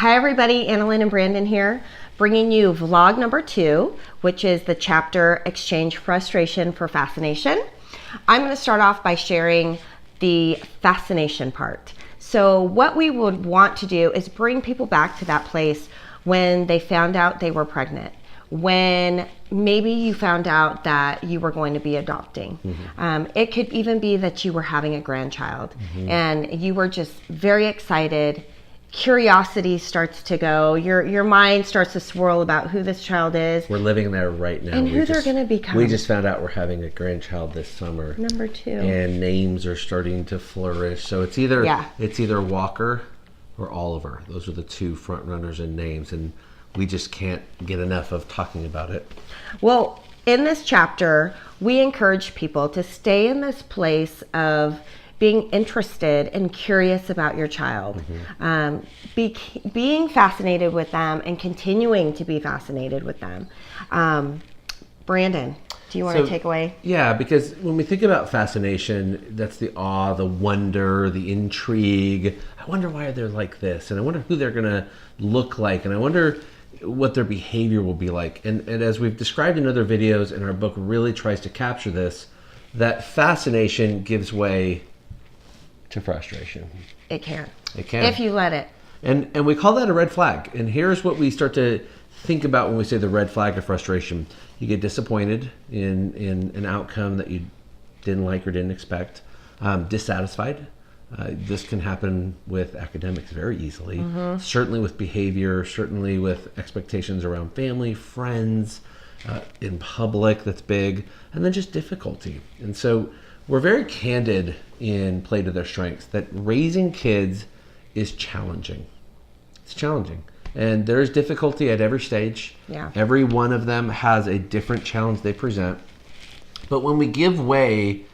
Hi everybody, Annalyn and Brandon here, bringing you vlog number 2, which is the chapter Exchange Frustration for Fascination. I'm going to start off by sharing the fascination part. So what we would want to do is bring people back to that place when they found out they were pregnant, when maybe you found out that you were going to be adopting. It could even be that you were having a grandchild and you were just very excited. Curiosity starts to go. Your mind starts to swirl about who this child is. We're living there right now. And who they're going to become. We just found out we're having a grandchild this summer. Number 2. And names are starting to flourish. So it's either Walker or Oliver. Those are the 2 front runners in names, and we just can't get enough of talking about it. Well, in this chapter, we encourage people to stay in this place of being interested and curious about your child, being fascinated with them and continuing to be fascinated with them. Brandon, do you want to take away? Yeah, because when we think about fascination, that's the awe, the wonder, the intrigue. I wonder why they're like this, and I wonder who they're going to look like, and I wonder what their behavior will be like. And as we've described in other videos, and our book really tries to capture this, that fascination gives way to frustration. It can. It can. If you let it. And we call that a red flag. And here's what we start to think about when we say the red flag of frustration. You get disappointed in an outcome that you didn't like or didn't expect. Dissatisfied. This can happen with academics very easily. Certainly with behavior, certainly with expectations around family, friends, in public, that's big. And then just difficulty. And so we're very candid in Play to Their Strengths that raising kids is challenging. It's challenging. And there's difficulty at every stage. Yeah. Every one of them has a different challenge they present. But when we give way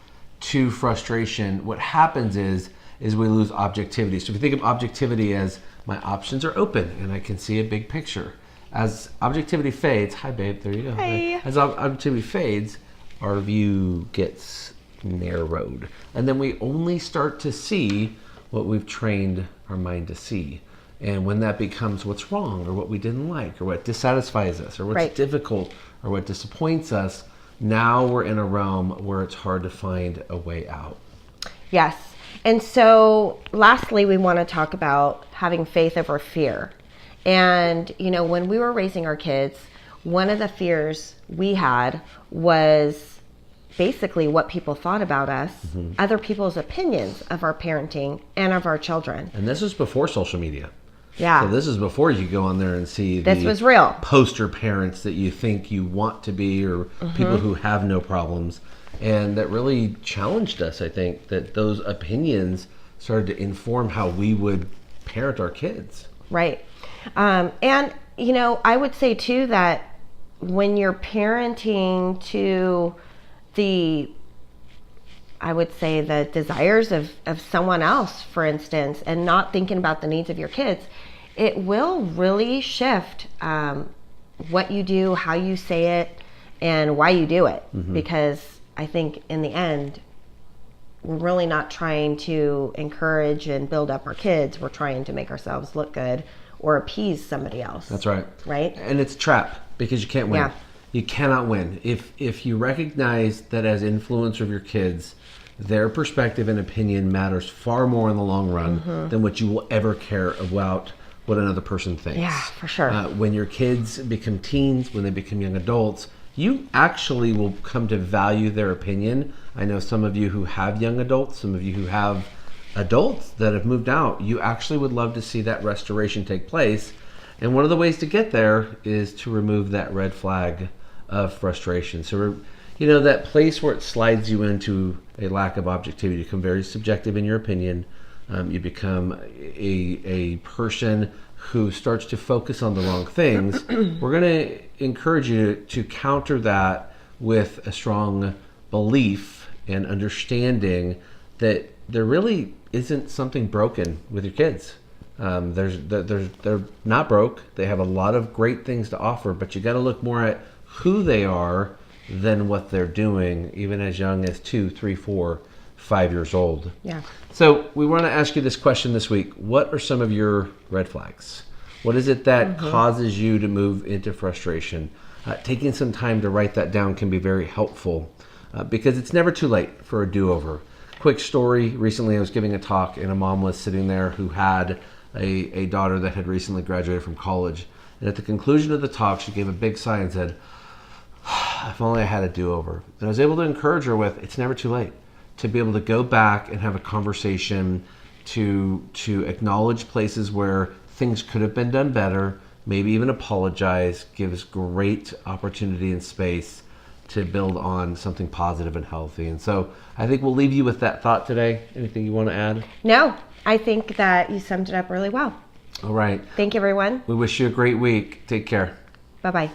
to frustration, what happens is we lose objectivity. So if you think of objectivity as my options are open and I can see a big picture. As objectivity fades, hi babe, there you go. Hey. As objectivity fades, our view gets narrowed, and then we only start to see what we've trained our mind to see. And when that becomes what's wrong or what we didn't like or what dissatisfies us or what's difficult or what disappoints us, now we're in a realm where it's hard to find a way out. Yes. And so lastly, we want to talk about having faith over fear. And when we were raising our kids, one of the fears we had was basically what people thought about us, other people's opinions of our parenting and of our children. And this was before social media. Yeah. So this is before you go on there and see this was real poster parents that you think you want to be, or people who have no problems. And that really challenged us, I think, that those opinions started to inform how we would parent our kids. Right. And, I would say too that when you're parenting to the desires of someone else, for instance, and not thinking about the needs of your kids, it will really shift what you do, how you say it, and why you do it. Because I think in the end, we're really not trying to encourage and build up our kids. We're trying to make ourselves look good or appease somebody else. That's right. Right? And it's a trap because you can't win. Yeah. You cannot win. If you recognize that as influencer of your kids, their perspective and opinion matters far more in the long run than what you will ever care about what another person thinks. Yeah, for sure. When your kids become teens, when they become young adults, you actually will come to value their opinion. I know some of you who have young adults, some of you who have adults that have moved out, you actually would love to see that restoration take place. And one of the ways to get there is to remove that red flag of frustration. So, that place where it slides you into a lack of objectivity, you become very subjective in your opinion. You become a person who starts to focus on the wrong things. We're going to encourage you to counter that with a strong belief and understanding that there really isn't something broken with your kids. They're not broke. They have a lot of great things to offer, but you got to look more at who they are than what they're doing, even as young as 2, 3, 4, 5 years old. Yeah. So we want to ask you this question this week. What are some of your red flags? What is it that causes you to move into frustration? Taking some time to write that down can be very helpful because it's never too late for a do-over. Quick story, recently I was giving a talk and a mom was sitting there who had a daughter that had recently graduated from college. And at the conclusion of the talk, she gave a big sigh and said, if only I had a do-over. And I was able to encourage her with, it's never too late to be able to go back and have a conversation, to acknowledge places where things could have been done better, maybe even apologize, gives great opportunity and space to build on something positive and healthy. And so I think we'll leave you with that thought today. Anything you want to add? No, I think that you summed it up really well. All right. Thank you, everyone. We wish you a great week. Take care. Bye-bye.